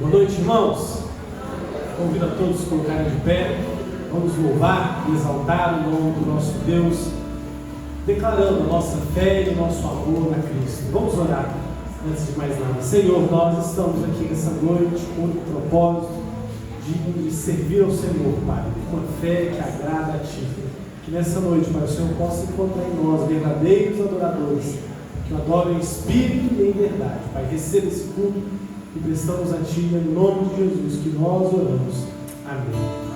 Boa noite, irmãos. Convido a todos a se colocarem de pé. Vamos louvar e exaltar o nome do nosso Deus, declarando a nossa fé e o nosso amor a Cristo. Vamos orar antes de mais nada. Senhor, nós estamos aqui nessa noite com o propósito de servir ao Senhor, Pai, com a fé que agrada a Ti. Que nessa noite, Pai, o Senhor possa encontrar em nós verdadeiros adoradores, que o adorem em espírito e em verdade. Pai, receba esse culto e prestamos a Ti, em nome de Jesus, que nós oramos. Amém.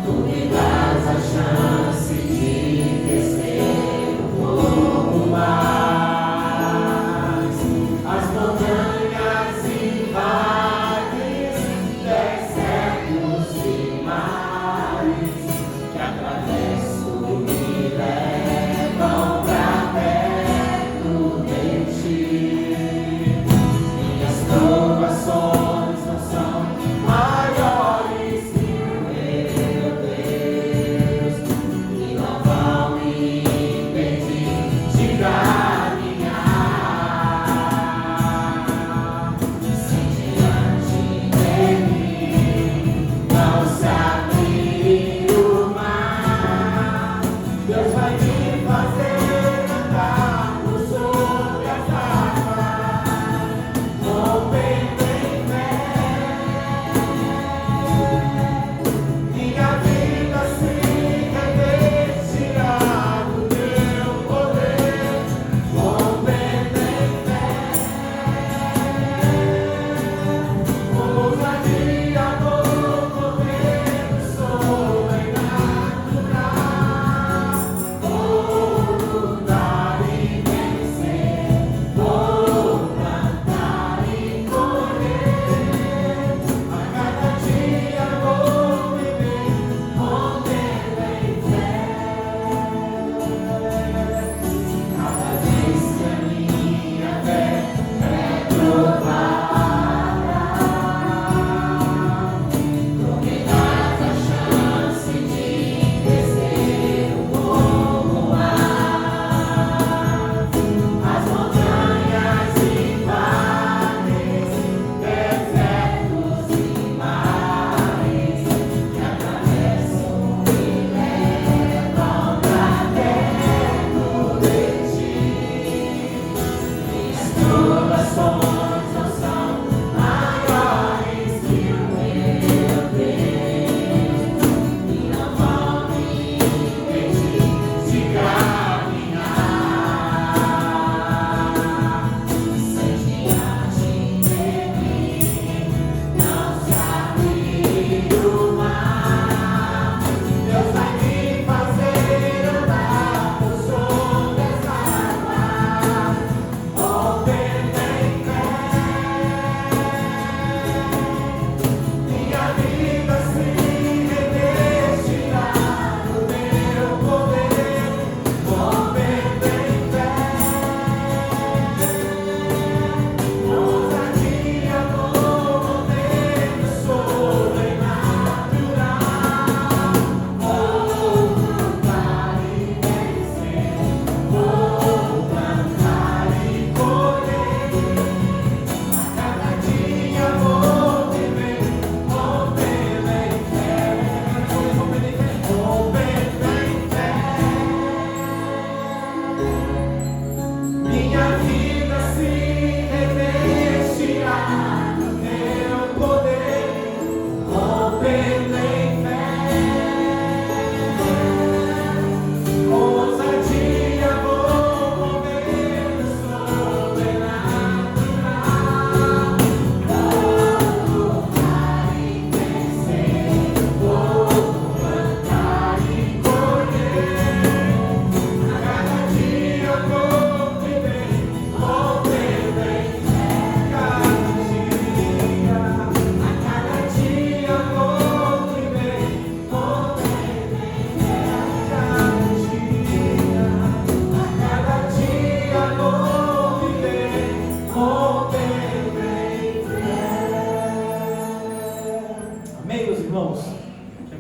Tu me dás a chance de vencer o mundo.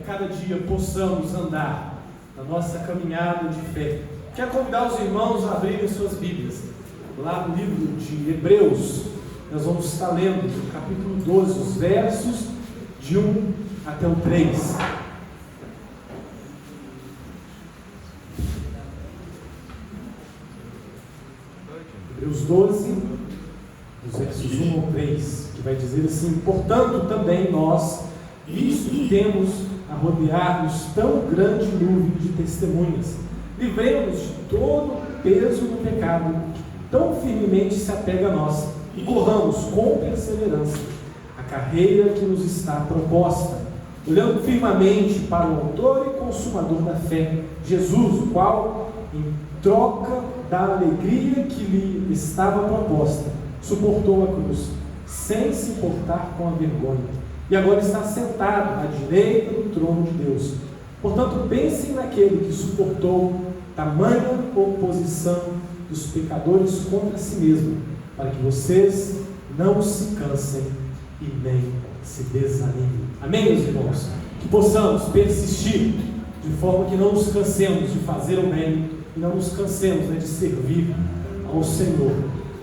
cada dia possamos andar na nossa caminhada de fé. Quero convidar os irmãos a abrirem suas Bíblias, lá no livro de Hebreus. Nós vamos estar lendo no capítulo 12, os versos de 1 até o 3. Hebreus 12, os versos 1 ao 3, que vai dizer assim: portanto também nós, visto que temos a rodear-nos tão grande nuvem de testemunhas, livremos-nos de todo o peso do pecado, tão firmemente se apega a nós, e corramos com perseverança a carreira que nos está proposta, olhando firmemente para o autor e consumador da fé, Jesus, o qual, em troca da alegria que lhe estava proposta, suportou a cruz, sem se importar com a vergonha, e agora está sentado à direita do trono de Deus. Portanto, pensem naquele que suportou tamanha oposição dos pecadores contra si mesmo, para que vocês não se cansem e nem se desanimem. Amém, meus irmãos? Que possamos persistir, de forma que não nos cansemos de fazer o bem, e não nos cansemos de servir ao Senhor.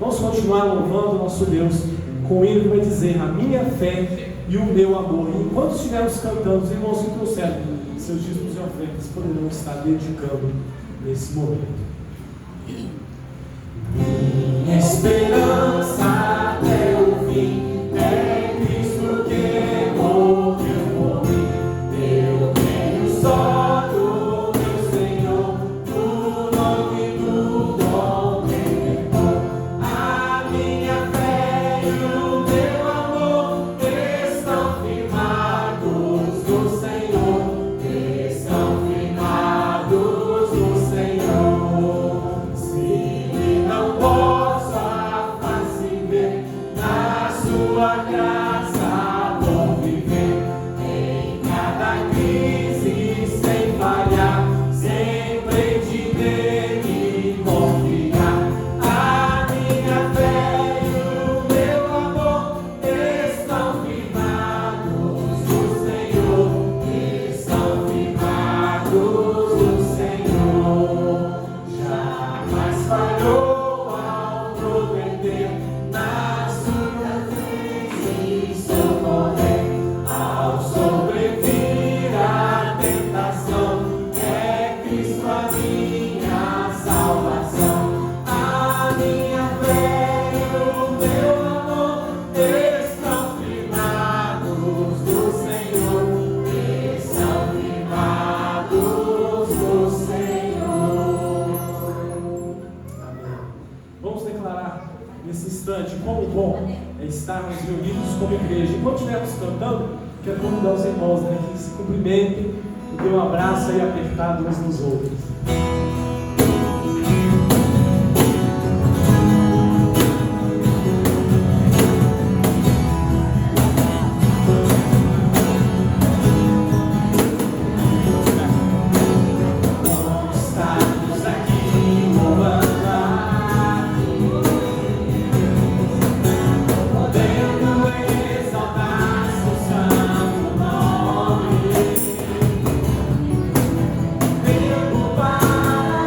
Vamos continuar louvando o nosso Deus com ele que vai dizer: a minha fé e o meu amor. E enquanto estivermos cantando, os irmãos que trouxeram seus dízimos e ofertas poderão estar dedicando nesse momento. Minha esperança até o fim é Cristo que morreu por mim. Eu tenho só do meu Senhor o nome do dom redentor. A minha fé e o meu amor estão firmados no Senhor, estão firmados no Senhor. Se não posso assim ver na sua graça vou viver em cada crise sem falhar, sempre de nele confiar. A minha fé e o meu amor estão firmados no Senhor, estão firmados no Senhor. Jamais falhou ao prometer, na sua crise socorrer, ao sobrevir à tentação, é Cristo a minha salvação. A minha fé e o meu amor estão firmados no Senhor, estão firmados no Senhor. Amém. Vamos declarar nesse instante como bom é estarmos reunidos como igreja. Enquanto estivermos cantando, quero convidar os irmãos que se cumprimentem e dêem um abraço aí apertado uns nos outros. Estamos aqui louvando, podendo exaltar seu santo nome. Tempo para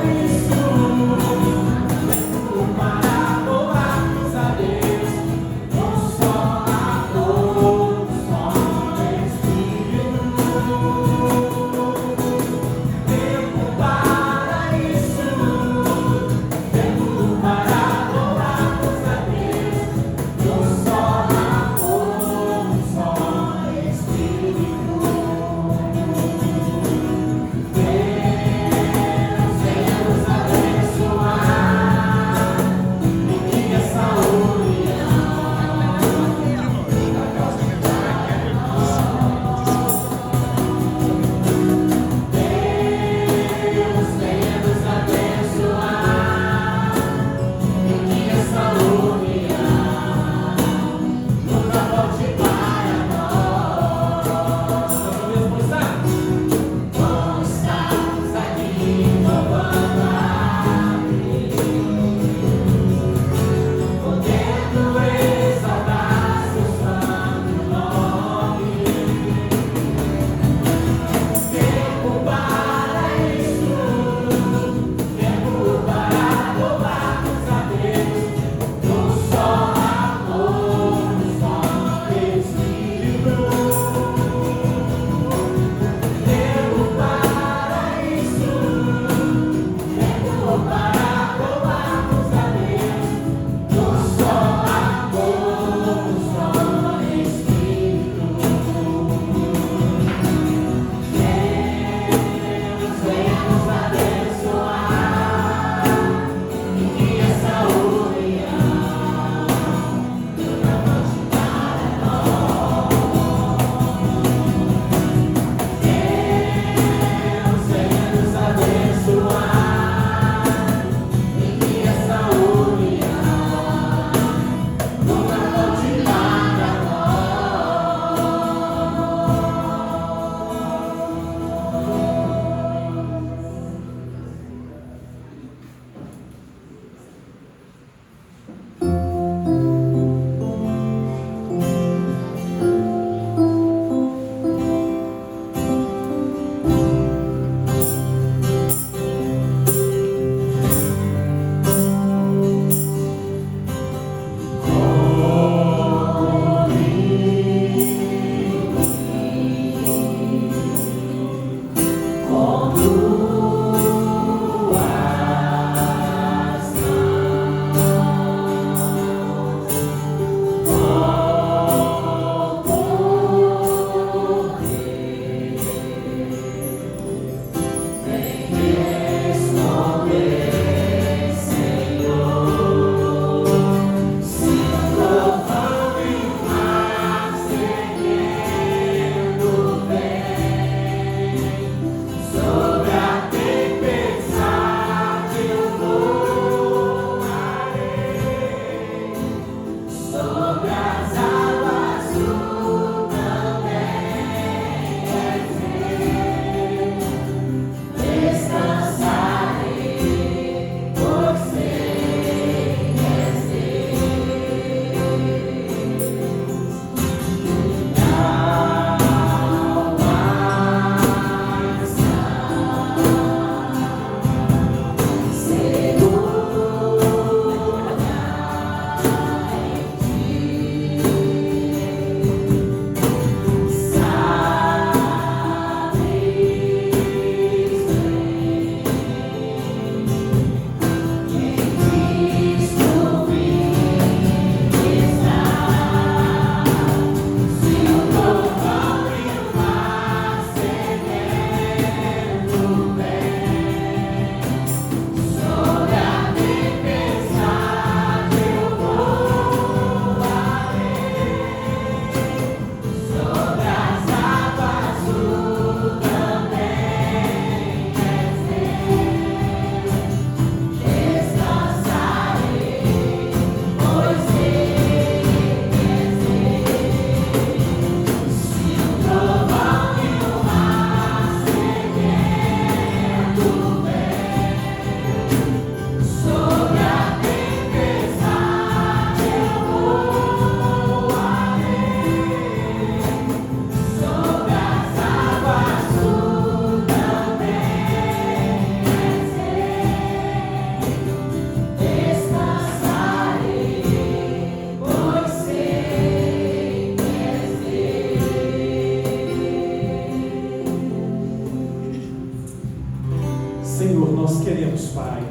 Senhor, nós queremos, Pai,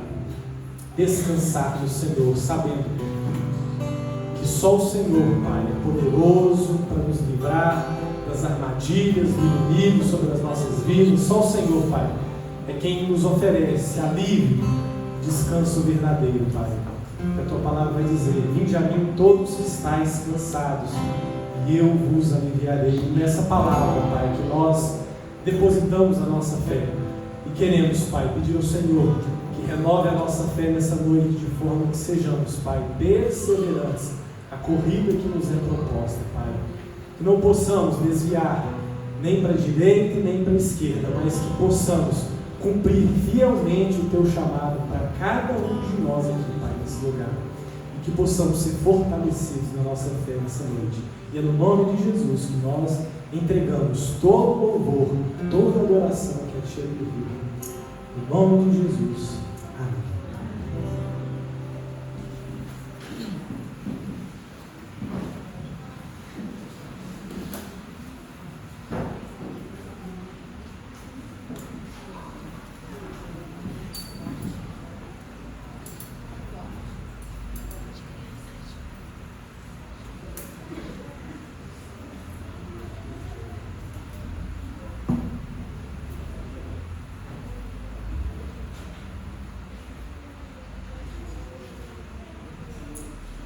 descansar no Senhor, sabendo que só o Senhor, Pai, é poderoso para nos livrar das armadilhas do inimigo sobre as nossas vidas. Só o Senhor, Pai, é quem nos oferece alívio, descanso verdadeiro, Pai. A Tua palavra vai dizer: vinde a mim todos que estáis cansados, e eu vos aliviarei. E nessa palavra, Pai, que nós depositamos a nossa fé e queremos, Pai, pedir ao Senhor que renove a nossa fé nessa noite, de forma que sejamos, Pai, perseverantes a corrida que nos é proposta, Pai. Que não possamos desviar nem para a direita e nem para a esquerda, mas que possamos cumprir fielmente o Teu chamado para cada um de nós aqui, Pai, nesse lugar. E que possamos ser fortalecidos na nossa fé nessa noite. E é no nome de Jesus que nós entregamos todo o louvor, toda a adoração que é Ti devida. No nome de Jesus. Amém.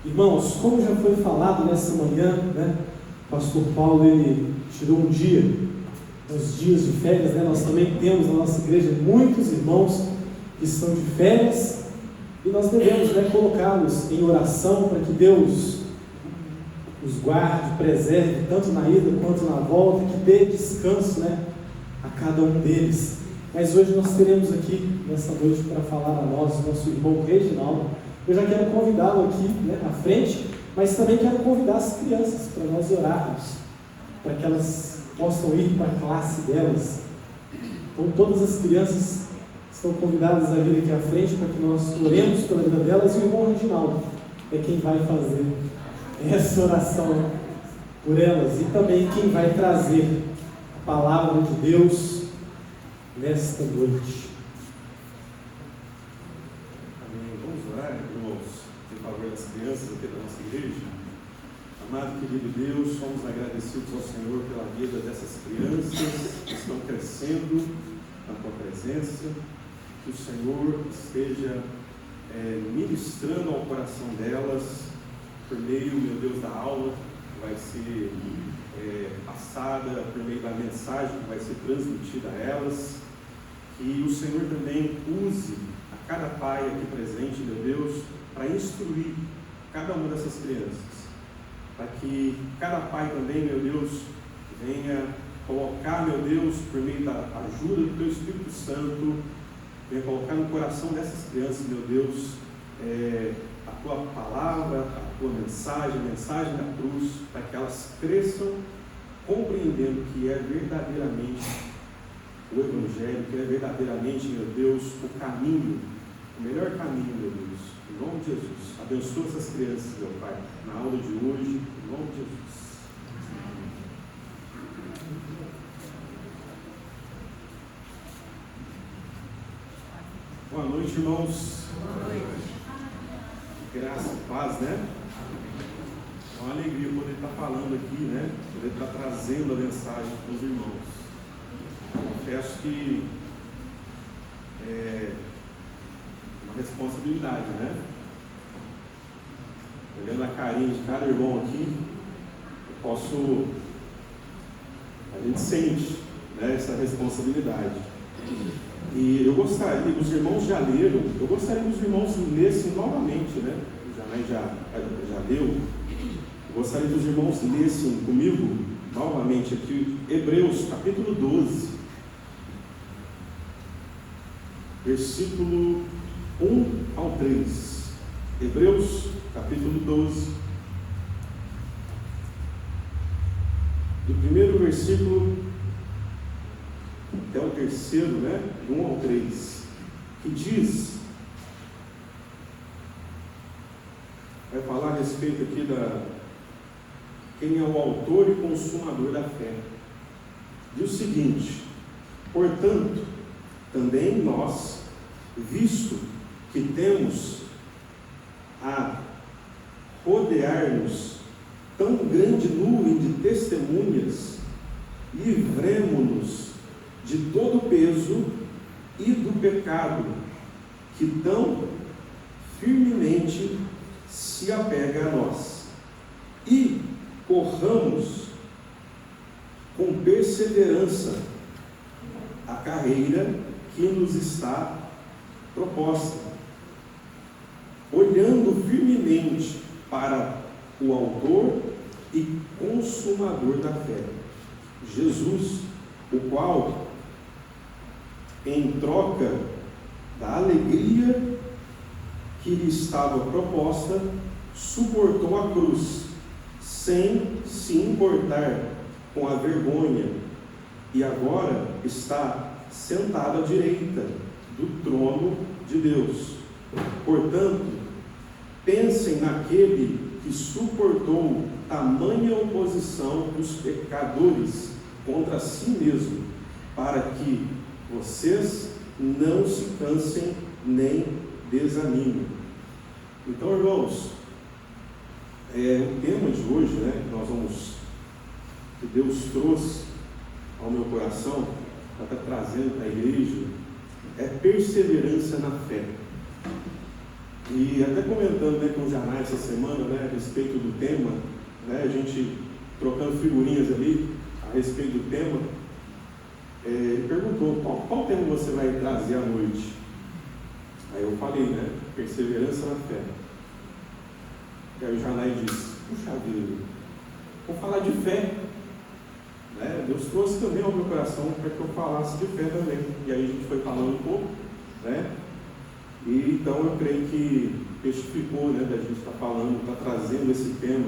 Irmãos, como já foi falado nessa manhã, né? O pastor Paulo, ele tirou um dia, uns dias de férias, né? Nós também temos na nossa igreja muitos irmãos que estão de férias, e nós devemos, né, colocá-los em oração para que Deus os guarde, preserve, tanto na ida quanto na volta, que dê descanso, né, a cada um deles. Mas hoje nós teremos aqui, nessa noite, para falar a nós, nosso irmão Reginaldo. Eu já quero convidá-lo aqui, né, à frente, mas também quero convidar as crianças para nós orarmos, para que elas possam ir para a classe delas. Então todas as crianças estão convidadas a vir aqui à frente para que nós oremos pela vida delas, e o irmão Reginaldo é quem vai fazer essa oração por elas, e também quem vai trazer a palavra de Deus nesta noite. Das crianças aqui da nossa igreja. Amado querido Deus, somos agradecidos ao Senhor pela vida dessas crianças que estão crescendo na Tua presença. Que o Senhor esteja ministrando ao coração delas por meio, meu Deus, da aula que vai ser passada, por meio da mensagem que vai ser transmitida a elas. Que o Senhor também use a cada pai aqui presente, meu Deus, para instruir cada uma dessas crianças, para que cada pai também, meu Deus, venha colocar, meu Deus, por meio da ajuda do Teu Espírito Santo, venha colocar no coração dessas crianças, meu Deus, a Tua palavra, a Tua mensagem, a mensagem da cruz, para que elas cresçam compreendendo que é verdadeiramente o Evangelho, que é verdadeiramente, meu Deus, o caminho, o melhor caminho, meu Deus. Em nome de Jesus, abençoa essas crianças, meu Pai, na aula de hoje, em nome de Jesus. Boa noite, irmãos. Boa noite. Graça e paz, né? É uma alegria poder estar falando aqui, né? Poder estar trazendo a mensagem para os irmãos. Confesso que é uma responsabilidade, né? Olhando a carinha de cada irmão aqui, a gente sente, né, essa responsabilidade. E eu gostaria, os irmãos já leram, eu gostaria que os irmãos lessem novamente, né? O Janai já leu. Eu gostaria que os irmãos lessem comigo novamente aqui, Hebreus capítulo 12, versículo 1 ao 3. Hebreus capítulo 12, do primeiro versículo até o terceiro, né? 1 ao 3, que diz, vai falar a respeito aqui quem é o autor e consumador da fé. Diz o seguinte: portanto, também nós, visto que temos a rodear-nos tão grande nuvem de testemunhas, livremo-nos de todo o peso e do pecado que tão firmemente se apega a nós, e corramos com perseverança a carreira que nos está proposta, olhando firmemente para o autor e consumador da fé, Jesus, o qual, em troca da alegria que lhe estava proposta, suportou a cruz, sem se importar com a vergonha, e agora está sentado à direita do trono de Deus. Portanto, pensem naquele que suportou tamanha oposição dos pecadores contra si mesmo, para que vocês não se cansem nem desanimem. Então, irmãos, o tema de hoje, que Deus trouxe ao meu coração, para estar trazendo para a igreja, é perseverança na fé. E até comentando com o Janai essa semana, a respeito do tema, a gente trocando figurinhas ali a respeito do tema, ele perguntou, qual tema você vai trazer à noite? Aí eu falei, perseverança na fé. E aí o Janai disse, puxa vida, vou falar de fé. Deus trouxe também ao meu coração para que eu falasse de fé também. E aí a gente foi falando um pouco, E então eu creio que testificou, da gente estar falando, estar trazendo esse tema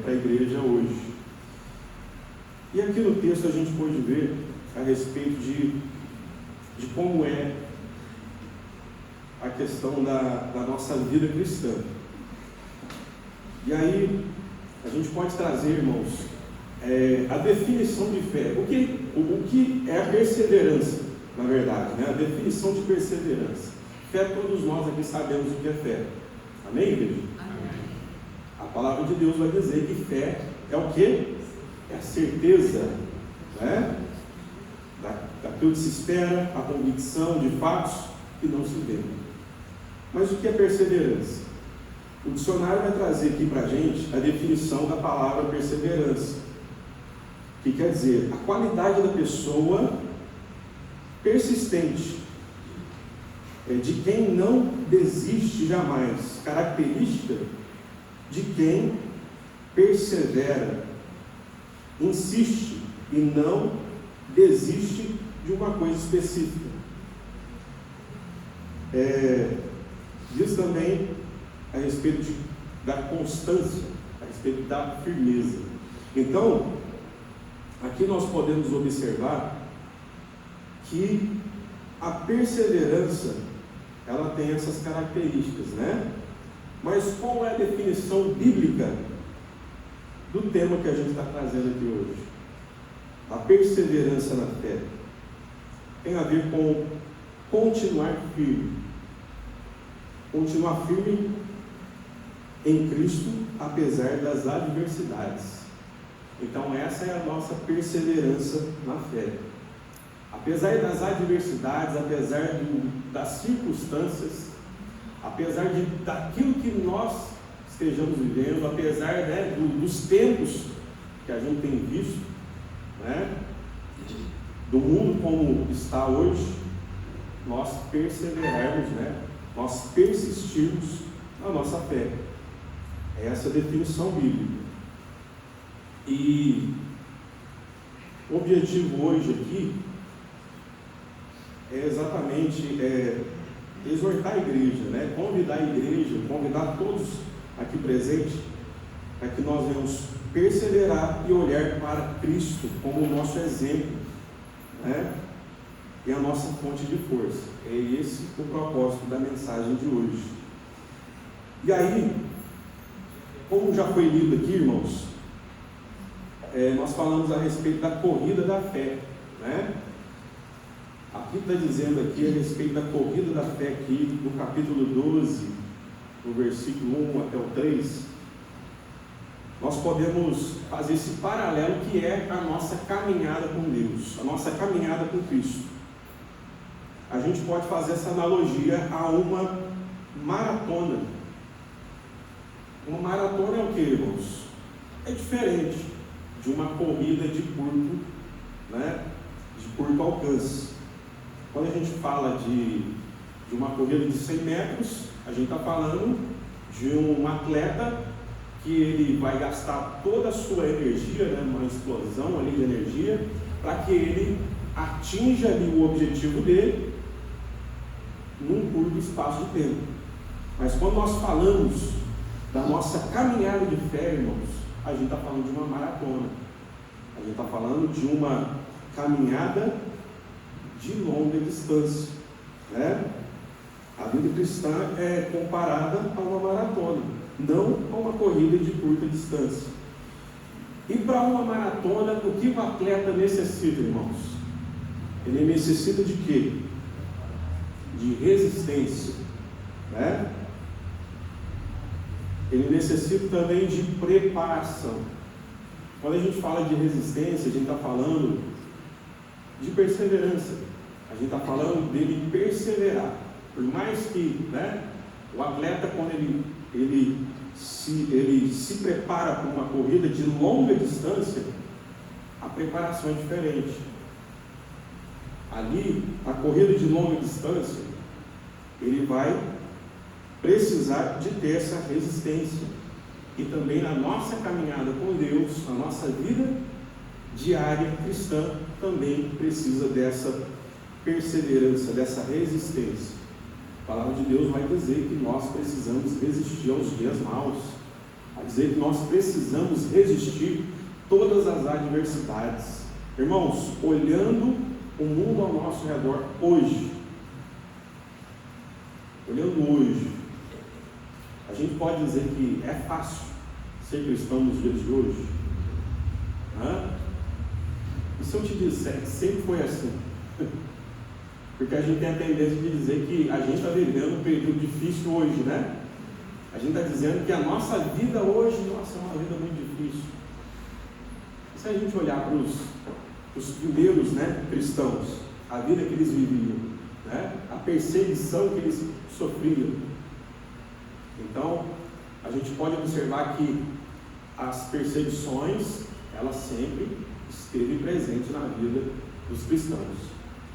para a igreja hoje. E aqui no texto a gente pôde ver a respeito de como é a questão da nossa vida cristã. E aí a gente pode trazer, irmãos, a definição de fé. O que é a perseverança, na verdade, A definição de perseverança. Fé, todos nós aqui sabemos o que é fé. Amém, igreja? Amém. A palavra de Deus vai dizer que fé é o quê? É a certeza, daquilo que se espera, a convicção de fatos que não se vê. Mas o que é perseverança? O dicionário vai trazer aqui para a gente a definição da palavra perseverança, que quer dizer a qualidade da pessoa persistente, de quem não desiste jamais, característica de quem persevera, insiste e não desiste de uma coisa específica. Diz também a respeito da constância, a respeito da firmeza. Então, aqui nós podemos observar que a perseverança, ela tem essas características, Mas qual é a definição bíblica do tema que a gente está trazendo aqui hoje? A perseverança na fé tem a ver com continuar firme. Continuar firme em Cristo, apesar das adversidades. Então essa é a nossa perseverança na fé. Apesar das adversidades, apesar das circunstâncias, apesar daquilo que nós estejamos vivendo, apesar dos tempos que a gente tem visto, do mundo como está hoje, nós perseverarmos, nós persistirmos na nossa fé. Essa é a definição bíblica. E o objetivo hoje aqui é exatamente exortar a igreja, convidar a igreja, convidar todos aqui presentes, para que nós venhamos perseverar e olhar para Cristo como o nosso exemplo, e a nossa fonte de força. É esse o propósito da mensagem de hoje. E aí, como já foi lido aqui, irmãos, nós falamos a respeito da corrida da fé, Aqui está dizendo aqui a respeito da corrida da fé aqui, no capítulo 12, no versículo 1 até o 3, nós podemos fazer esse paralelo que é a nossa caminhada com Deus, a nossa caminhada com Cristo. A gente pode fazer essa analogia a uma maratona. Uma maratona é o que, irmãos? É diferente de uma corrida de curto, né? De curto alcance. Quando a gente fala de uma corrida de 100 metros, a gente está falando de um atleta que ele vai gastar toda a sua energia, né, uma explosão ali de energia, para que ele atinja ali o objetivo dele num curto espaço de tempo. Mas quando nós falamos da nossa caminhada de fé, irmãos, a gente está falando de uma maratona. A gente está falando de uma caminhada de longa distância, né? A vida cristã é comparada a uma maratona, não a uma corrida de curta distância. E para uma maratona, o que o atleta necessita, irmãos? Ele necessita de quê? De resistência, né? Ele necessita também de preparação. Quando a gente fala de resistência, a gente está falando de perseverança. A gente está falando dele perseverar. Por mais que, né, o atleta, quando ele se prepara para uma corrida de longa distância, a preparação é diferente. Ali, a corrida de longa distância, ele vai precisar de ter essa resistência. E também na nossa caminhada com Deus, na nossa vida diária cristã, também precisa dessa perseverança, dessa resistência. A palavra de Deus vai dizer que nós precisamos resistir aos dias maus, vai dizer que nós precisamos resistir todas as adversidades. Irmãos, olhando o mundo ao nosso redor hoje, a gente pode dizer que é fácil ser cristão nos dias de hoje? E se eu te disser que sempre foi assim? Porque a gente tem a tendência de dizer que a gente está vivendo um período difícil hoje, né? A gente está dizendo que a nossa vida hoje, nossa, é uma vida muito difícil. E se a gente olhar para os primeiros, né, cristãos, a vida que eles viviam, né, a perseguição que eles sofriam, então a gente pode observar que as perseguições, elas sempre esteve presente na vida dos cristãos,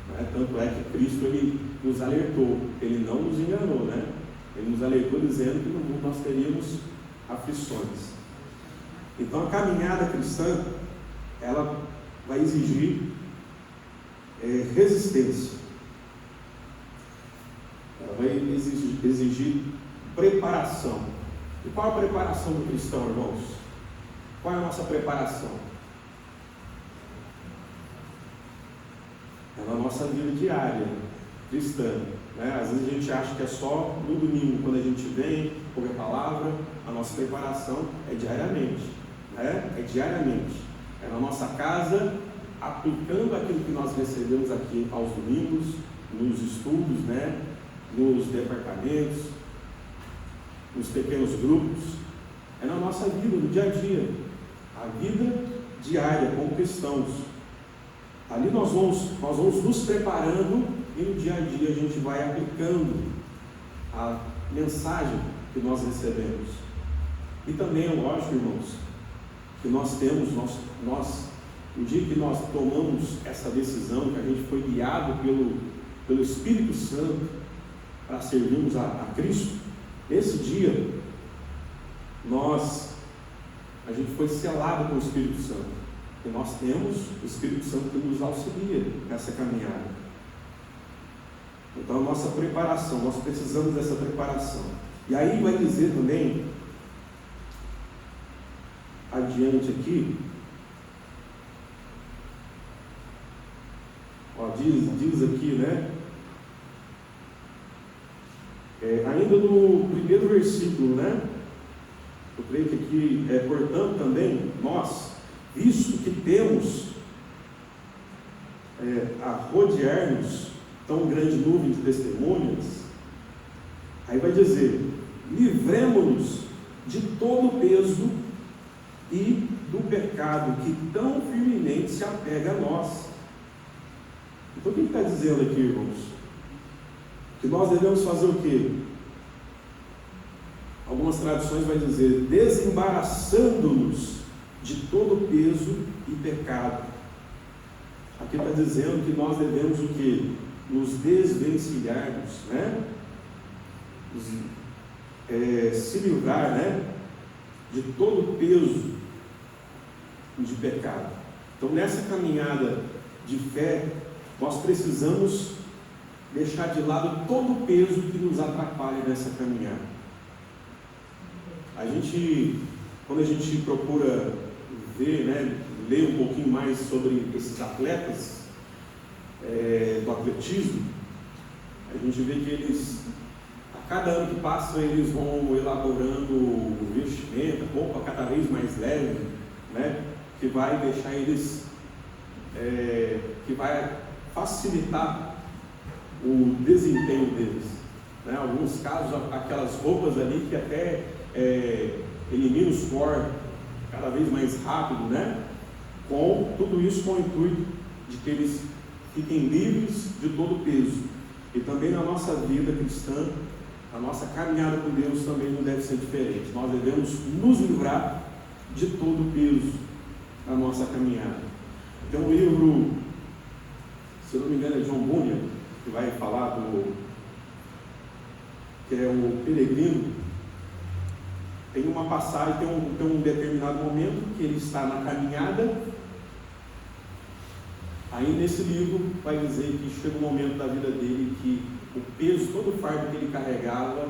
né? Tanto é que Cristo, ele nos alertou, ele não nos enganou, né? Ele nos alertou dizendo que no mundo nós teríamos aflições. Então a caminhada cristã, ela vai exigir resistência, ela vai exigir preparação. E qual a preparação do cristão, irmãos? Qual é a nossa preparação? É na nossa vida diária cristã, né? Às vezes a gente acha que é só no domingo, quando a gente vem, ouve a palavra. A nossa preparação é diariamente, né? É diariamente, é na nossa casa, aplicando aquilo que nós recebemos aqui aos domingos, nos estudos, né? Nos departamentos, nos pequenos grupos. É na nossa vida, no dia a dia, a vida diária como cristãos. Ali nós vamos nos preparando e no dia a dia a gente vai aplicando a mensagem que nós recebemos. E também é lógico, irmãos, que nós temos, o dia que nós tomamos essa decisão, que a gente foi guiado pelo Espírito Santo para servirmos a Cristo, esse dia a gente foi selado com o Espírito Santo. E nós temos o Espírito Santo que nos auxilia nessa caminhada. Então a nossa preparação, nós precisamos dessa preparação. E aí vai dizer também, adiante aqui, diz aqui, né? Ainda no primeiro versículo, né? Eu creio que aqui, portanto, também nós, visto que temos a rodear-nos tão grande nuvem de testemunhas, aí vai dizer: livremo-nos de todo o peso e do pecado que tão firmemente se apega a nós. Então o que está dizendo aqui, irmãos? Que nós devemos fazer o quê? Algumas traduções vai dizer: desembaraçando-nos de todo o peso e pecado. Aqui está dizendo que nós devemos o quê? Nos desvencilharmos, né? Se livrar, né? De todo o peso de pecado. Então, nessa caminhada de fé, nós precisamos deixar de lado todo o peso que nos atrapalha nessa caminhada. Quando a gente procura ver, né, ler um pouquinho mais sobre esses atletas do atletismo, a gente vê que eles, a cada ano que passa, eles vão elaborando o vestimento, a roupa cada vez mais leve, né, que vai deixar eles, que vai facilitar o desempenho deles, né? Alguns casos, aquelas roupas ali que até eliminam o suor cada vez mais rápido, né? Com tudo isso com o intuito de que eles fiquem livres de todo o peso. E também na nossa vida cristã, a nossa caminhada com Deus também não deve ser diferente. Nós devemos nos livrar de todo o peso na nossa caminhada. Tem um livro, se eu não me engano, é John Bunyan, que vai falar que é o Peregrino. Tem uma passagem, tem um determinado momento que ele está na caminhada. Aí nesse livro vai dizer que chega um momento da vida dele que o peso, todo o fardo que ele carregava,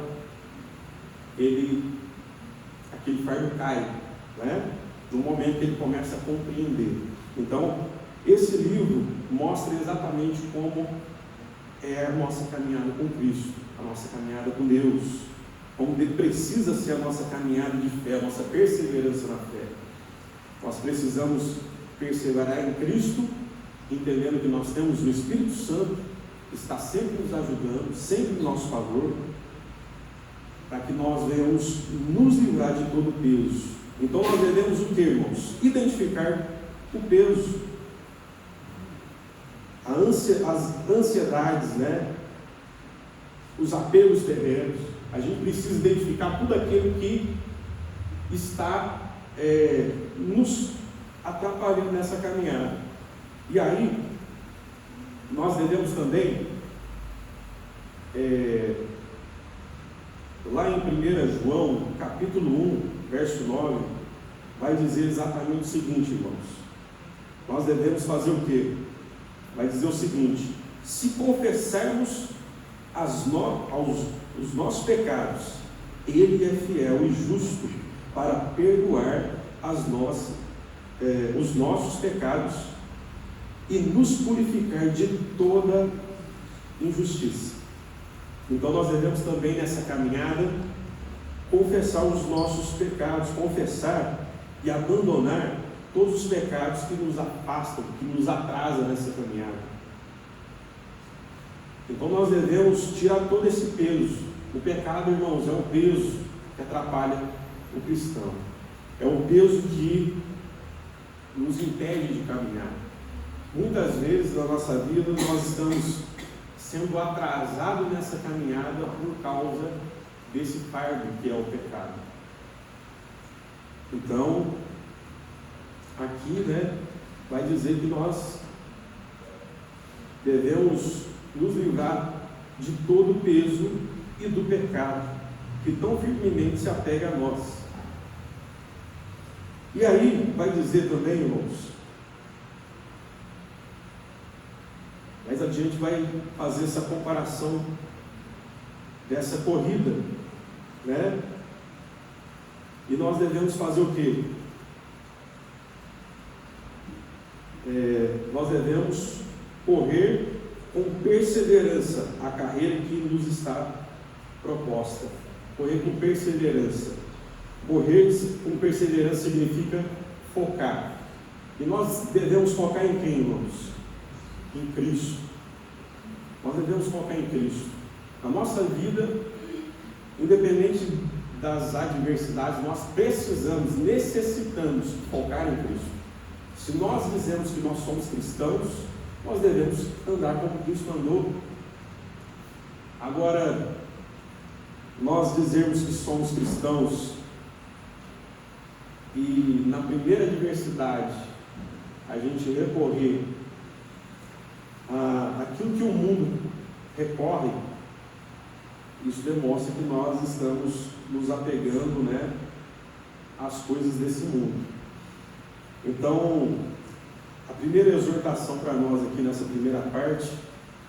aquele fardo cai, né? No momento que ele começa a compreender. Então, esse livro mostra exatamente como é a nossa caminhada com Cristo, a nossa caminhada com Deus, como precisa ser a nossa caminhada de fé, a nossa perseverança na fé. Nós precisamos perseverar em Cristo, entendendo que nós temos o Espírito Santo, que está sempre nos ajudando, sempre em nosso favor, para que nós venhamos nos livrar de todo o peso. Então nós devemos o que, irmãos? Identificar o peso, as ansiedades, né? Os apelos terrenos. A gente precisa identificar tudo aquilo que está nos atrapalhando nessa caminhada. E aí, nós devemos também, lá em 1 João, capítulo 1, verso 9, vai dizer exatamente o seguinte, irmãos. Nós devemos fazer o quê? Vai dizer o seguinte: se confessarmos os nossos pecados, Ele é fiel e justo para perdoar os nossos pecados e nos purificar de toda injustiça. Então nós devemos também nessa caminhada confessar os nossos pecados, confessar e abandonar todos os pecados que nos afastam, que nos atrasam nessa caminhada. Então nós devemos tirar todo esse peso. O pecado, irmãos, é um peso que atrapalha o cristão, é um peso que nos impede de caminhar. Muitas vezes na nossa vida nós estamos sendo atrasados nessa caminhada por causa desse fardo que é o pecado. Então, aqui, né, vai dizer que nós devemos nos livrar de todo o peso e do pecado que tão firmemente se apega a nós. E aí vai dizer também, irmãos, mais adiante vai fazer essa comparação dessa corrida, né? E nós devemos fazer o quê? Nós devemos correr com perseverança a carreira que nos está proposta. Correr com perseverança. Correr com perseverança significa focar. E nós devemos focar em quem, irmãos? Em Cristo. Nós devemos focar em Cristo. Na nossa vida, independente das adversidades, nós necessitamos focar em Cristo. Se nós dizemos que nós somos cristãos, nós devemos andar como Cristo andou. Agora, nós dizermos que somos cristãos e na primeira adversidade a gente recorrer àquilo que o mundo recorre, isso demonstra que nós estamos nos apegando, né, às coisas desse mundo. Então, a primeira exortação para nós aqui nessa primeira parte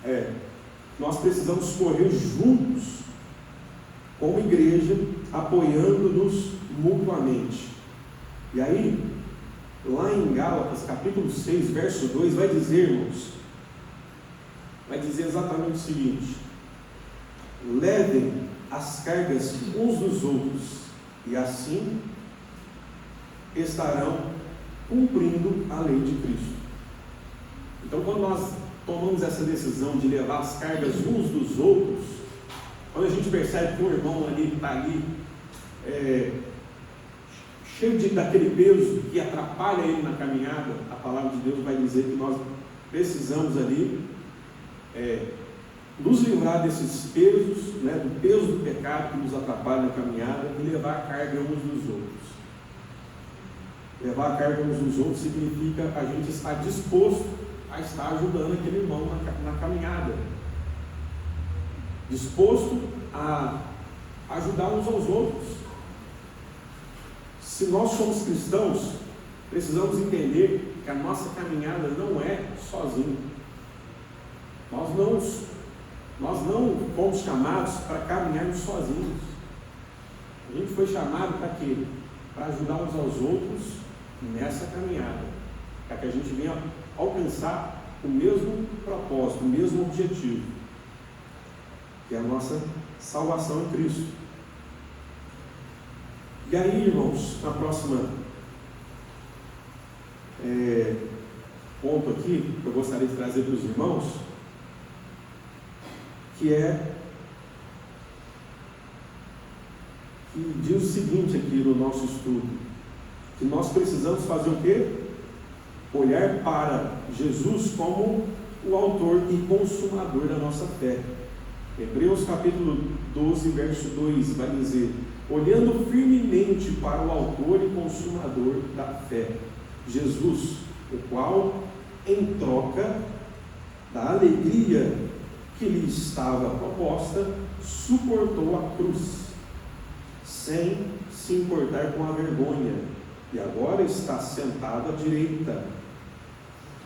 é: nós precisamos correr juntos como igreja, apoiando-nos mutuamente. E aí, lá em Gálatas, capítulo 6, verso 2, vai dizer, irmãos, vai dizer exatamente o seguinte: levem as cargas uns dos outros, e assim estarão cumprindo a lei de Cristo. Então, quando nós tomamos essa decisão de levar as cargas uns dos outros, quando a gente percebe que o irmão ali está ali cheio daquele peso que atrapalha ele na caminhada, a palavra de Deus vai dizer que nós precisamos ali nos livrar desses pesos, né, do peso do pecado que nos atrapalha na caminhada, e levar a carga uns dos outros. Levar a carga uns dos outros significa a gente estar disposto a estar ajudando aquele irmão na caminhada, disposto a ajudar uns aos outros. Se nós somos cristãos, precisamos entender que a nossa caminhada não é sozinho. Nós não fomos chamados para caminharmos sozinhos. A gente foi chamado para quê? Para ajudar uns aos outros nessa caminhada, para que a gente venha alcançar o mesmo propósito, o mesmo objetivo, que é a nossa salvação em Cristo. E aí, irmãos, na próxima ponto aqui, que eu gostaria de trazer para os irmãos, que diz o seguinte aqui no nosso estudo, que nós precisamos fazer o quê? Olhar para Jesus como o autor e consumador da nossa fé. Hebreus capítulo 12, verso 2 vai dizer: olhando firmemente para o autor e consumador da fé, Jesus, o qual, em troca da alegria que lhe estava proposta, suportou a cruz, sem se importar com a vergonha, e agora está sentado à direita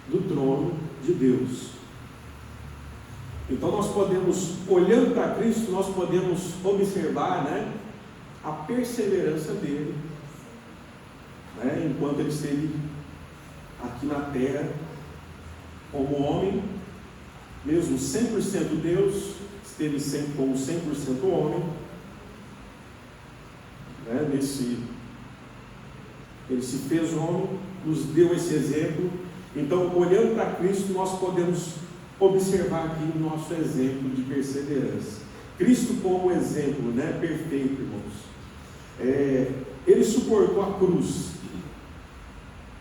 do trono de Deus. Então nós podemos, olhando para Cristo, nós podemos observar, né, a perseverança dele, né, enquanto ele esteve aqui na terra como homem, mesmo 100% Deus, esteve sempre como 100% homem, né, ele se fez homem, nos deu esse exemplo. Então, olhando para Cristo, nós podemos observar aqui o nosso exemplo de perseverança. Cristo como exemplo, né, perfeito, irmãos. Ele suportou a cruz,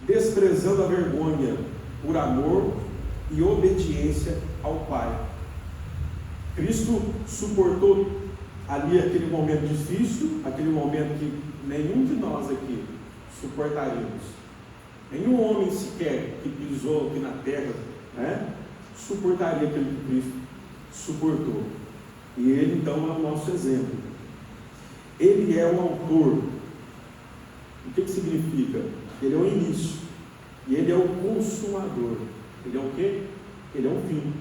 desprezando a vergonha, por amor e obediência ao Pai. Cristo suportou ali aquele momento difícil, aquele momento que nenhum de nós aqui suportaríamos. Nenhum homem sequer que pisou aqui na terra, né, suportaria aquilo que Cristo suportou. E ele então é o nosso exemplo. Ele é o autor. O que significa? Ele é o início. E ele é o consumador. Ele é o quê? Ele é o fim.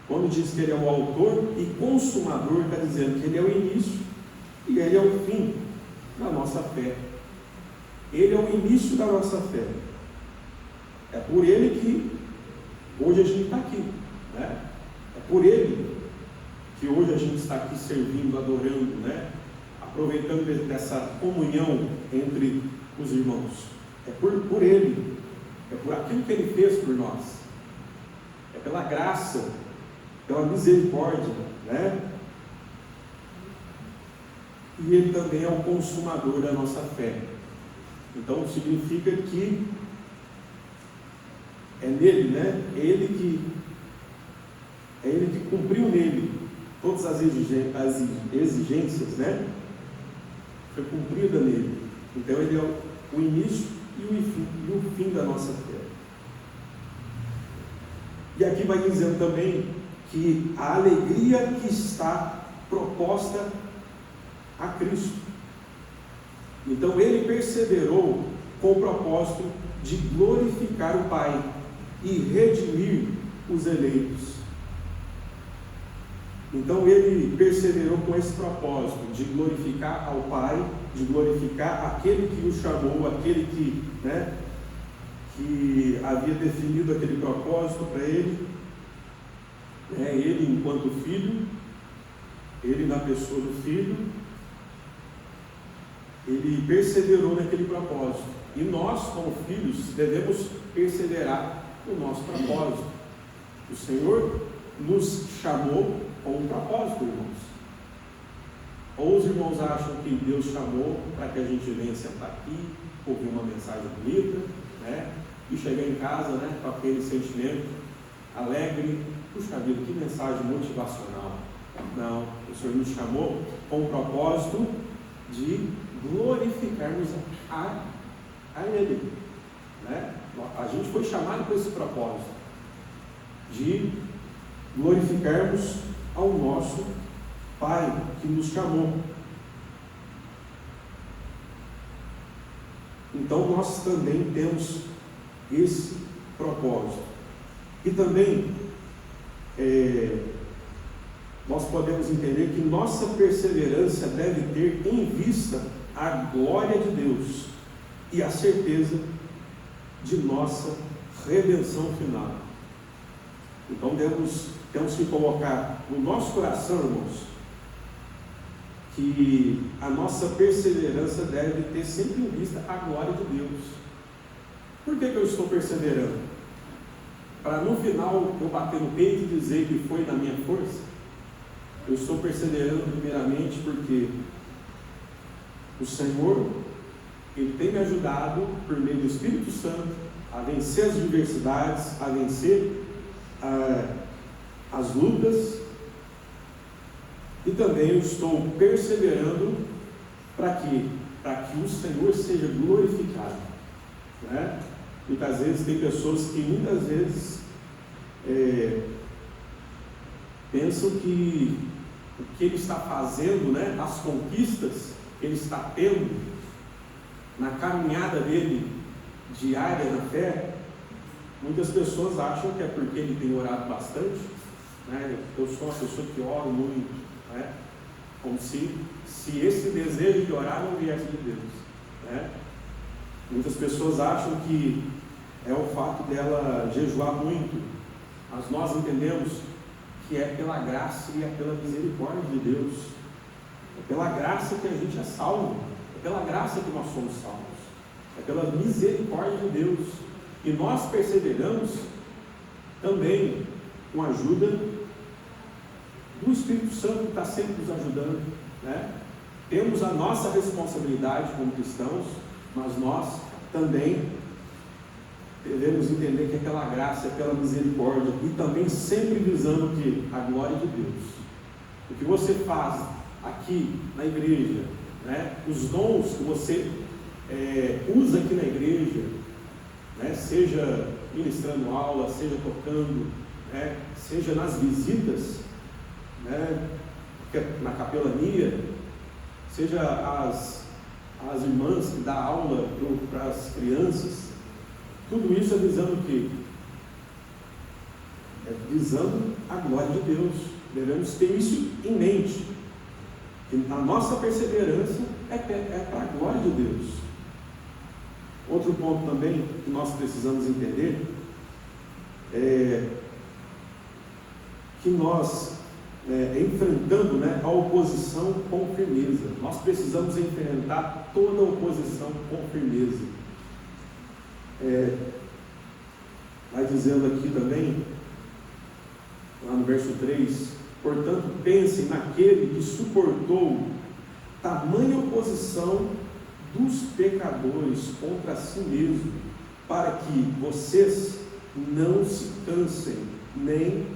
Quando diz que ele é o autor e consumador, está dizendo que ele é o início e ele é o fim da nossa fé. Ele é o início da nossa fé. É por ele que hoje a gente está aqui, né? É por ele que hoje a gente está aqui servindo, adorando, né? Aproveitando dessa comunhão entre os irmãos. É por ele, é por aquilo que ele fez por nós. pela graça, pela misericórdia, né? E Ele também é o consumador da nossa fé. Então significa que é nele, né? É Ele que cumpriu nele todas as exigências, né? Foi cumprida nele. Então Ele é o início e o fim da nossa fé. E aqui vai dizendo também que a alegria que está proposta a Cristo. Então Ele perseverou com o propósito de glorificar o Pai e redimir os eleitos. Então Ele perseverou com esse propósito de glorificar ao Pai, de glorificar aquele que o chamou, aquele que, né, que havia definido aquele propósito para Ele, Ele enquanto Filho, Ele na pessoa do Filho. Ele perseverou naquele propósito. E nós, como filhos, devemos perseverar no nosso propósito. O Senhor nos chamou com um propósito, irmãos. Ou os irmãos acham que Deus chamou para que a gente venha sentar aqui, ouvir uma mensagem bonita, né? E chegar em casa, né, com aquele sentimento alegre. Puxa vida, que mensagem motivacional. Não, o Senhor nos chamou com o propósito de glorificarmos a Ele, né? A gente foi chamado com esse propósito de glorificarmos ao nosso Pai que nos chamou. Então nós também temos esse propósito. E também nós podemos entender que nossa perseverança deve ter em vista a glória de Deus e a certeza de nossa redenção final. Então temos que colocar no nosso coração, irmãos, que a nossa perseverança deve ter sempre em vista a glória de Deus. Por que eu estou perseverando? Para no final eu bater no peito e dizer que foi na minha força? Eu estou perseverando primeiramente porque o Senhor, Ele tem me ajudado por meio do Espírito Santo a vencer as adversidades, a vencer as lutas, e também eu estou perseverando para que o Senhor seja glorificado, né? Muitas vezes tem pessoas que muitas vezes pensam que o que ele está fazendo, né, as conquistas que ele está tendo na caminhada dele diária na fé, muitas pessoas acham que é porque ele tem orado bastante, né? Eu sou uma pessoa que oro muito, né? Como se esse desejo de orar não viesse de Deus, né? Muitas pessoas acham que é o fato dela jejuar muito, mas nós entendemos que é pela graça e é pela misericórdia de Deus. É pela graça que a gente é salvo, é pela graça que nós somos salvos, é pela misericórdia de Deus. E nós perseveramos também com a ajuda do Espírito Santo, que está sempre nos ajudando, né? Temos a nossa responsabilidade como cristãos, mas nós também devemos entender que aquela graça é pela misericórdia e também sempre visando o que? A glória de Deus. O que você faz aqui na igreja, né? Os dons que você usa aqui na igreja, né? Seja ministrando aula, seja tocando, né? Seja nas visitas, né? Na capelania, seja as irmãs que dão aula para as crianças. Tudo isso é visando o quê? É visando a glória de Deus. Devemos ter isso em mente. Que a nossa perseverança é para a glória de Deus. Outro ponto também que nós precisamos entender é que nós, enfrentando, né, a oposição com firmeza. Nós precisamos enfrentar toda a oposição com firmeza. Vai dizendo aqui também verso 3: portanto, pensem naquele que suportou tamanha oposição dos pecadores contra si mesmo, para que vocês não se cansem nem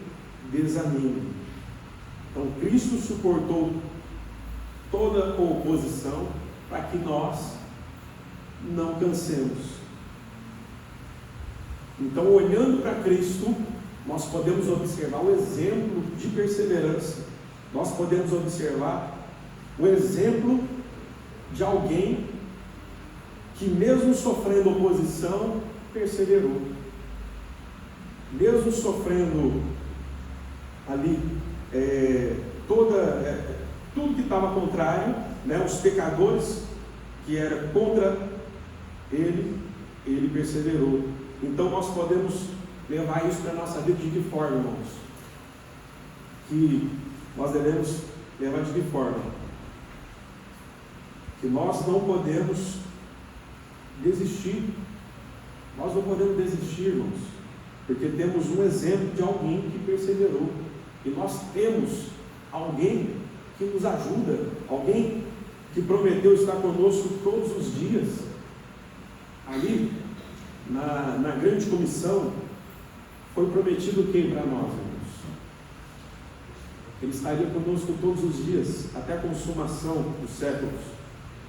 desanimem. Então, Cristo suportou toda a oposição para que nós não cansemos. Então, olhando para Cristo, nós podemos observar o exemplo de perseverança. Nós podemos observar o exemplo de alguém que, mesmo sofrendo oposição, perseverou. Mesmo sofrendo ali tudo que estava contrário, né, os pecadores que eram contra ele, ele perseverou. Então nós podemos levar isso para a nossa vida de que forma, irmãos? Que nós devemos levar de que forma? Que nós não podemos desistir. Nós não podemos desistir, irmãos, porque temos um exemplo de alguém que perseverou. E nós temos alguém que nos ajuda, alguém que prometeu estar conosco todos os dias. Ali, na grande comissão, foi prometido o que para nós, irmãos? Ele estaria conosco todos os dias, até a consumação dos séculos.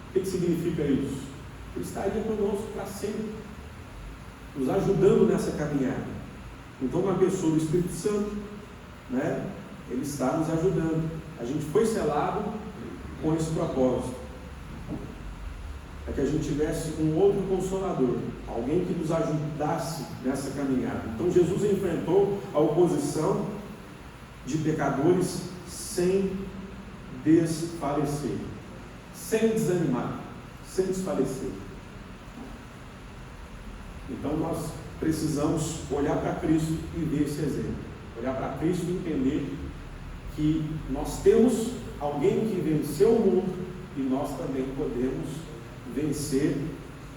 O que significa isso? Ele estaria conosco para sempre, nos ajudando nessa caminhada. Então, uma pessoa do Espírito Santo, né, ele está nos ajudando. A gente foi selado com esse propósito, para que a gente tivesse um outro consolador, alguém que nos ajudasse nessa caminhada. Então Jesus enfrentou a oposição de pecadores sem desfalecer, sem desanimar, sem desfalecer. Então nós precisamos olhar para Cristo e ver esse exemplo, olhar para Cristo e entender que nós temos alguém que venceu o mundo e nós também podemos vencer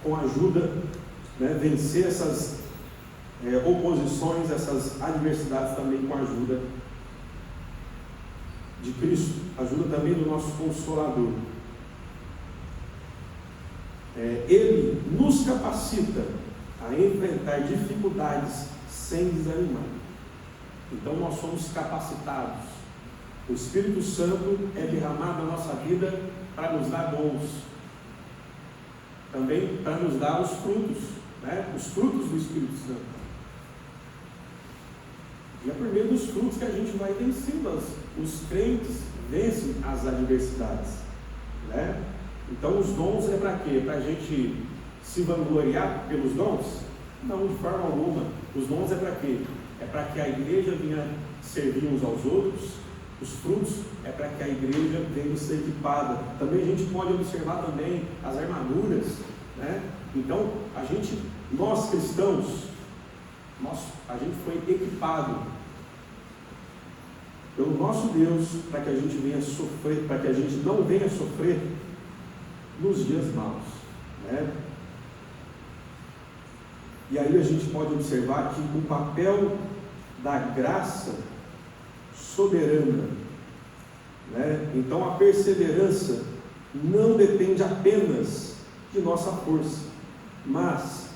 com a ajuda, né, vencer essas oposições, essas adversidades também com a ajuda de Cristo, ajuda também do nosso Consolador. Ele nos capacita a enfrentar dificuldades sem desanimar. Então nós somos capacitados. O Espírito Santo é derramado na nossa vida para nos dar dons, também para nos dar os frutos, né? Os frutos do Espírito Santo. E é por meio dos frutos que a gente vai vencendo. Os crentes vencem as adversidades, né? Então os dons é para quê? Para a gente se vangloriar pelos dons? Não, de forma alguma. Os dons é para quê? É para que a igreja venha servir uns aos outros. Os frutos é para que a igreja venha ser equipada. Também a gente pode observar também as armaduras, né? Então, nós cristãos, a gente foi equipado pelo nosso Deus para que a gente venha sofrer, para que a gente não venha sofrer nos dias maus, né? E aí a gente pode observar que o papel da graça soberana, né? Então a perseverança não depende apenas de nossa força, mas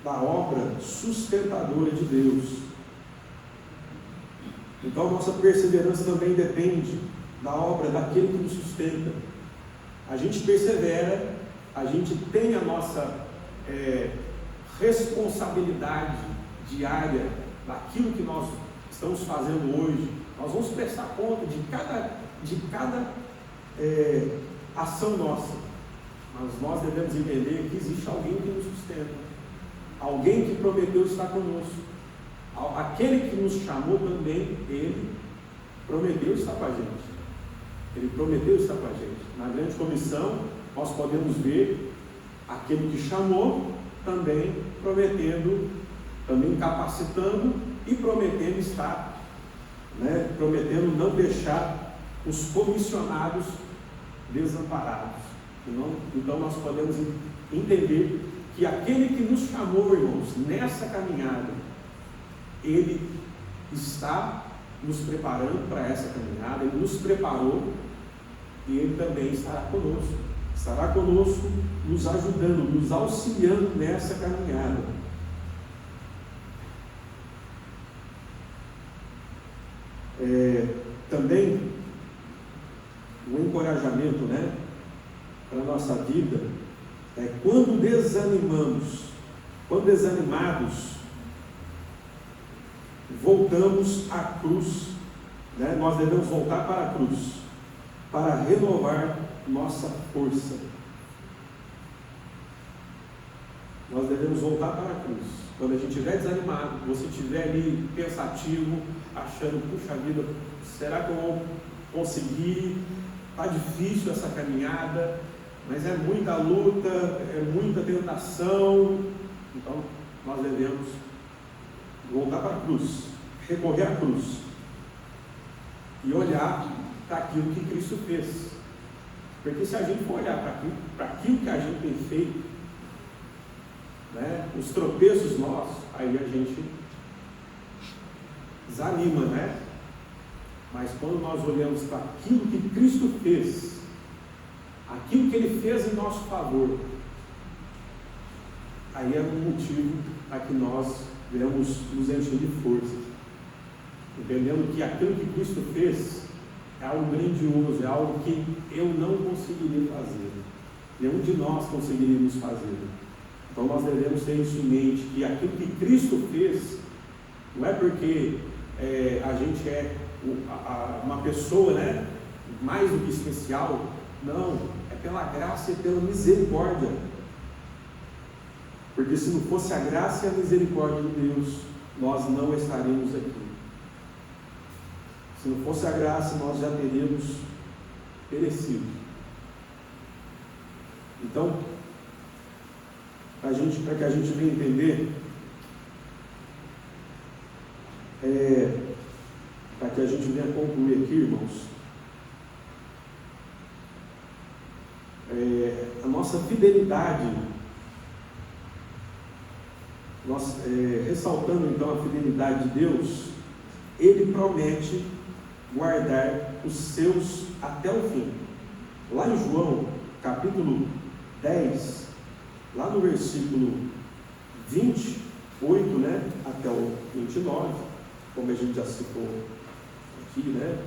da obra sustentadora de Deus. Então a nossa perseverança também depende da obra daquele que nos sustenta. A gente persevera, a gente tem a nossa responsabilidade diária daquilo que nós estamos fazendo hoje. Nós vamos prestar conta de cada ação nossa, mas nós devemos entender que existe alguém que nos sustenta, alguém que prometeu estar conosco, aquele que nos chamou também, ele prometeu estar com a gente, ele prometeu estar com a gente. Na grande comissão nós podemos ver aquele que chamou também prometendo, também capacitando e prometendo estar, né, prometendo não deixar os comissionados desamparados. Então nós podemos entender que aquele que nos chamou, irmãos, nessa caminhada, ele está nos preparando para essa caminhada, Ele nos preparou e Ele também estará conosco. Estará conosco, nos ajudando, nos auxiliando nessa caminhada. Também o encorajamento, né, para a nossa vida é quando desanimados, voltamos à cruz, né? Nós devemos voltar para a cruz, para renovar nossa força. Nós devemos voltar para a cruz. Quando a gente estiver desanimado, você estiver ali pensativo, achando, puxa vida, será que eu vou conseguir? Está difícil essa caminhada, mas é muita luta, é muita tentação. Então, nós devemos voltar para a cruz, recorrer à cruz e olhar para aquilo que Cristo fez. Porque se a gente for olhar para aquilo que a gente tem feito, né, os tropeços nossos, aí a gente desanima, né? Mas quando nós olhamos para aquilo que Cristo fez, aquilo que Ele fez em nosso favor, aí é um motivo para que nós devemos nos encher de força, entendendo que aquilo que Cristo fez é algo grandioso, é algo que eu não conseguiria fazer, nenhum de nós conseguiríamos fazer. Então nós devemos ter isso em mente, que aquilo que Cristo fez, não é porque a gente é uma pessoa, né, mais do que especial, não, é pela graça e pela misericórdia. Porque se não fosse a graça e a misericórdia de Deus, nós não estaríamos aqui. Se não fosse a graça, nós já teríamos perecido. Então, para que a gente venha entender, para que a gente venha concluir aqui, irmãos, a nossa fidelidade, ressaltando então a fidelidade de Deus, Ele promete guardar os seus até o fim. Lá em João, capítulo 10, lá no versículo 28, né, até o 29, como a gente já citou aqui, né?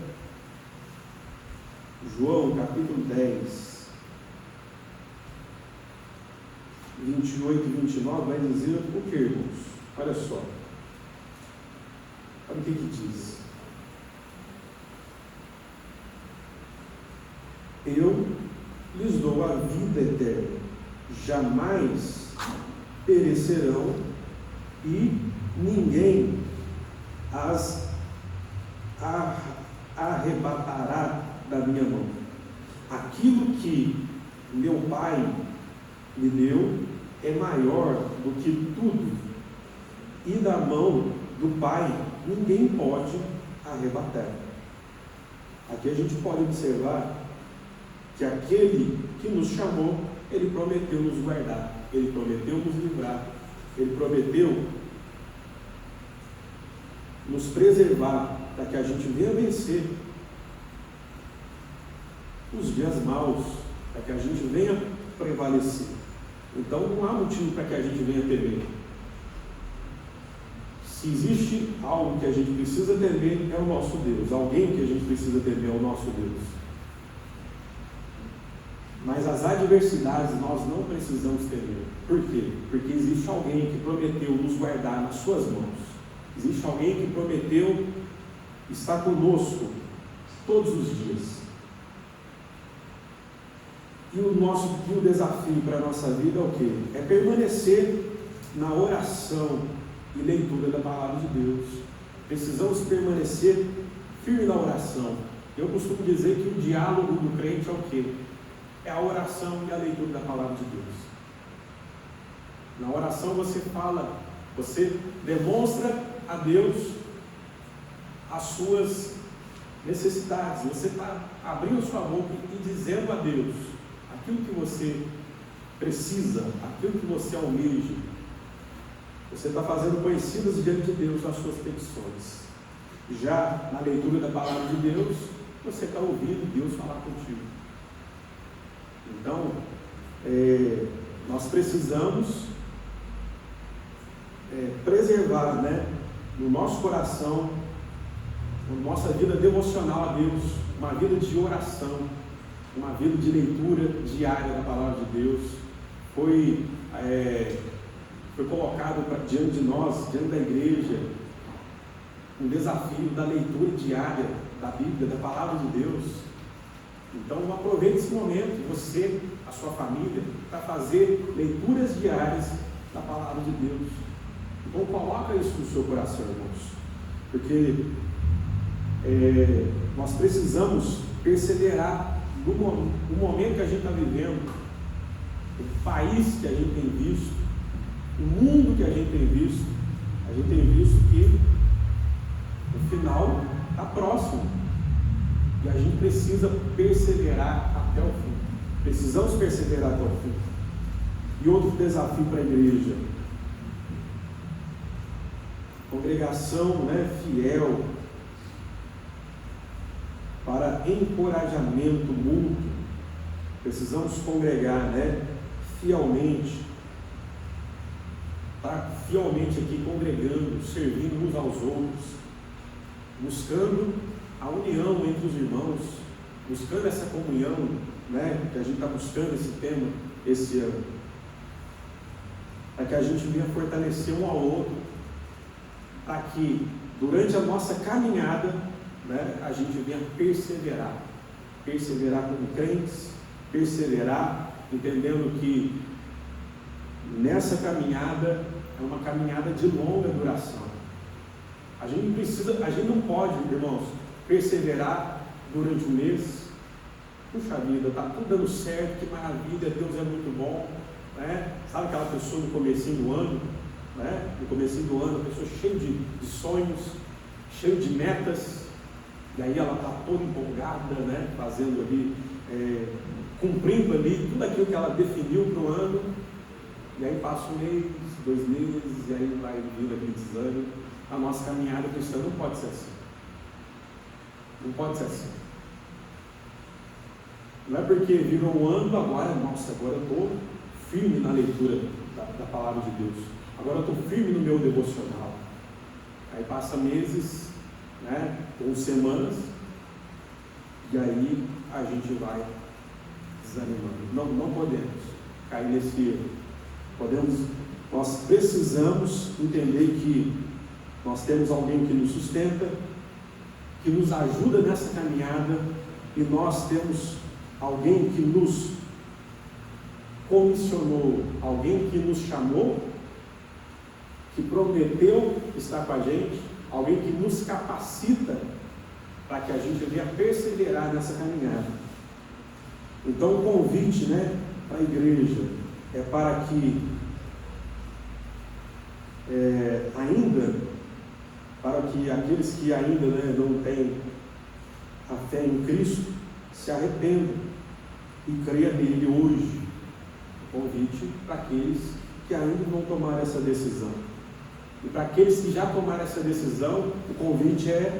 João, capítulo 10, 28 e 29, vai dizer o que, irmãos? Olha só. Olha o que diz. Eu lhes dou a vida eterna, jamais perecerão e ninguém as arrebatará da minha mão. Aquilo que meu Pai me deu é maior do que tudo, e da mão do Pai ninguém pode arrebatar. Aqui a gente pode observar que aquele que nos chamou, Ele prometeu nos guardar, Ele prometeu nos livrar, Ele prometeu nos preservar, para que a gente venha vencer os dias maus, para que a gente venha prevalecer. Então não há motivo para que a gente venha temer. Se existe algo que a gente precisa temer, é o nosso Deus. Alguém que a gente precisa temer é o nosso Deus. Mas as adversidades nós não precisamos temer. Por quê? Porque existe alguém que prometeu nos guardar nas suas mãos. Existe alguém que prometeu estar conosco todos os dias. E o desafio para a nossa vida é o quê? É permanecer na oração e leitura da palavra de Deus. Precisamos permanecer firme na oração. Eu costumo dizer que o diálogo do crente é o quê? É a oração e a leitura da palavra de Deus. Na oração você fala, você demonstra a Deus as suas necessidades. Você está abrindo sua boca e dizendo a Deus aquilo que você precisa, aquilo que você almeja. Você está fazendo conhecidas diante de Deus as suas petições. Já na leitura da palavra de Deus, você está ouvindo Deus falar contigo. Então, nós precisamos preservar, né, no nosso coração, na nossa vida devocional a Deus, uma vida de oração, uma vida de leitura diária da palavra de Deus. Foi colocado diante de nós, diante da igreja, um desafio da leitura diária da Bíblia, da palavra de Deus. Então aproveite esse momento, você, a sua família, para fazer leituras diárias da palavra de Deus. Então coloca isso no seu coração, irmãos, porque nós precisamos perseverar no momento que a gente está vivendo, o país que a gente tem visto, o mundo que a gente tem visto que o final está próximo e a gente precisa perseverar até o fim. Precisamos perseverar até o fim. E outro desafio para a igreja: congregação, né, fiel, para encorajamento mútuo. Precisamos congregar, né, fielmente, fielmente aqui, congregando, servindo uns aos outros, buscando a união entre os irmãos, buscando essa comunhão, né, que a gente está buscando esse tema esse ano, para que a gente venha fortalecer um ao outro, para que durante a nossa caminhada, né, a gente venha perseverar como crentes, perseverar entendendo que nessa caminhada é uma caminhada de longa duração. A gente não pode, irmãos, perseverar durante um mês. Puxa vida, está tudo dando certo, que maravilha, Deus é muito bom, né? Sabe aquela pessoa no comecinho do ano, né? No comecinho do ano, a pessoa cheia de sonhos, cheia de metas, e aí ela está toda empolgada, né? Fazendo ali, cumprindo ali tudo aquilo que ela definiu para o ano, e aí passa um mês, 2 meses, e aí vai vindo aquele desânimo. A nossa caminhada cristã não pode ser assim. Não pode ser assim. Não é porque virou um ano, agora eu estou firme na leitura da palavra de Deus. Agora eu estou firme no meu devocional. Aí passa meses, né, ou semanas, e aí a gente vai desanimando. Não podemos cair nesse erro. Nós precisamos entender que nós temos alguém que nos sustenta, que nos ajuda nessa caminhada, e nós temos alguém que nos comissionou, alguém que nos chamou, que prometeu estar com a gente, alguém que nos capacita para que a gente venha perseverar nessa caminhada. Então o convite, né, para a igreja é para que para que aqueles que ainda, né, não têm a fé em Cristo se arrependam e creiam nele hoje. O convite para aqueles que ainda não tomaram essa decisão. E para aqueles que já tomaram essa decisão, o convite é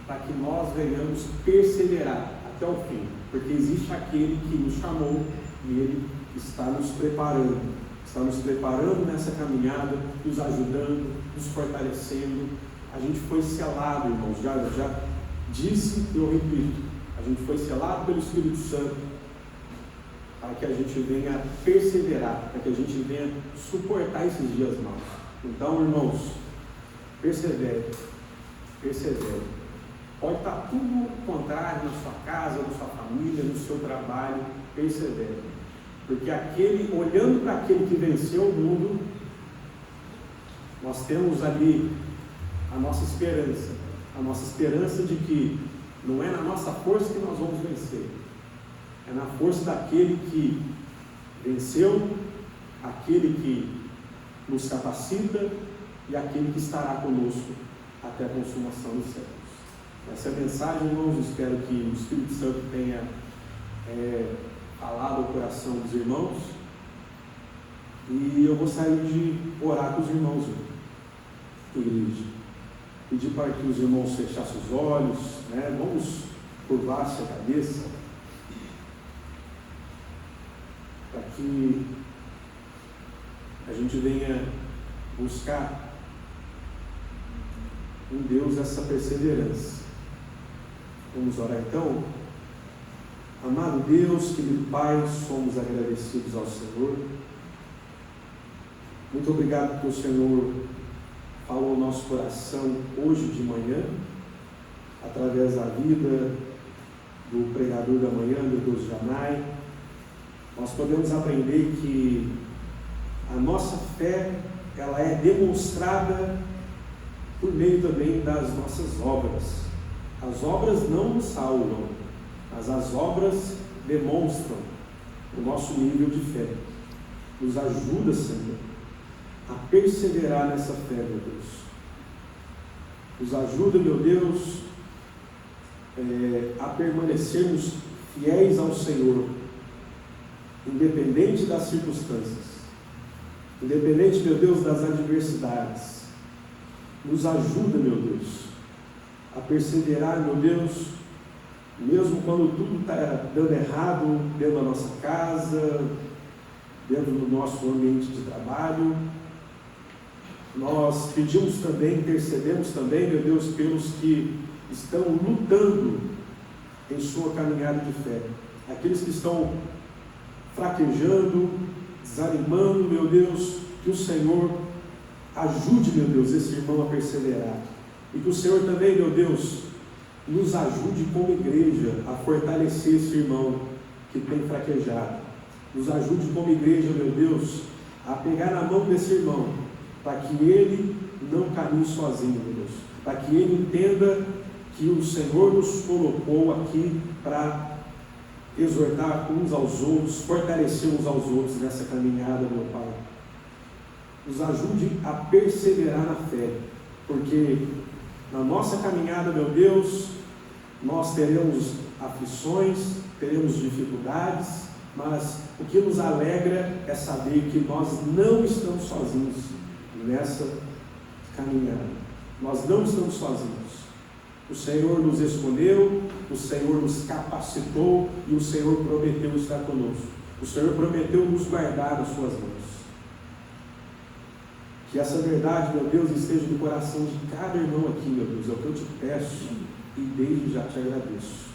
para que nós venhamos perseverar até o fim, porque existe aquele que nos chamou e ele está nos preparando nessa caminhada, nos ajudando, nos fortalecendo. A gente foi selado, irmãos, já disse e eu repito, a gente foi selado pelo Espírito Santo para que a gente venha perseverar, para que a gente venha suportar esses dias maus. Então, irmãos, persevere. Pode estar tudo contrário na sua casa, na sua família, no seu trabalho, persevere. Porque olhando para aquele que venceu o mundo, nós temos ali a nossa esperança de que não é na nossa força que nós vamos vencer, é na força daquele que venceu, aquele que nos capacita e aquele que estará conosco até a consumação dos séculos. Essa é a mensagem, irmãos. Espero que o Espírito Santo tenha falado ao coração dos irmãos, e eu gostaria de orar com os irmãos, igreja. pedir para que os irmãos fechassem os olhos, né? Vamos curvar-se a cabeça, para que a gente venha buscar em Deus essa perseverança. Vamos orar então. Amado Deus, querido Pai, somos agradecidos ao Senhor. Muito obrigado porque o Senhor falou ao nosso coração hoje de manhã, através da vida do pregador da manhã, meu Deus Janai. Nós podemos aprender que a nossa fé, ela é demonstrada por meio também das nossas obras. As obras não nos salvam, mas as obras demonstram o nosso nível de fé. Nos ajuda, Senhor, a perseverar nessa fé, meu Deus. Nos ajuda, meu Deus, a permanecermos fiéis ao Senhor, independente das circunstâncias, independente, meu Deus, das adversidades. Nos ajuda, meu Deus, a perseverar, meu Deus, mesmo quando tudo está dando errado dentro da nossa casa, dentro do nosso ambiente de trabalho. Nós pedimos também, intercedemos também, meu Deus, pelos que estão lutando em sua caminhada de fé, aqueles que estão fraquejando, desanimando, meu Deus, que o Senhor ajude, meu Deus, esse irmão a perseverar, e que o Senhor também, meu Deus, nos ajude como igreja a fortalecer esse irmão que tem fraquejado. Nos ajude como igreja, meu Deus, a pegar na mão desse irmão, para que ele não caminhe sozinho, meu Deus, para que ele entenda que o Senhor nos colocou aqui para exortar uns aos outros, fortalecer uns aos outros nessa caminhada, meu Pai. Nos ajude a perseverar na fé, porque na nossa caminhada, meu Deus, nós teremos aflições, teremos dificuldades, mas o que nos alegra é saber que nós não estamos sozinhos nessa caminhada. Nós não estamos sozinhos. O Senhor nos escolheu, o Senhor nos capacitou e o Senhor prometeu estar conosco. O Senhor prometeu nos guardar nas suas mãos. Que essa verdade, meu Deus, esteja no coração de cada irmão aqui, meu Deus. É o que eu te peço e desde já te agradeço.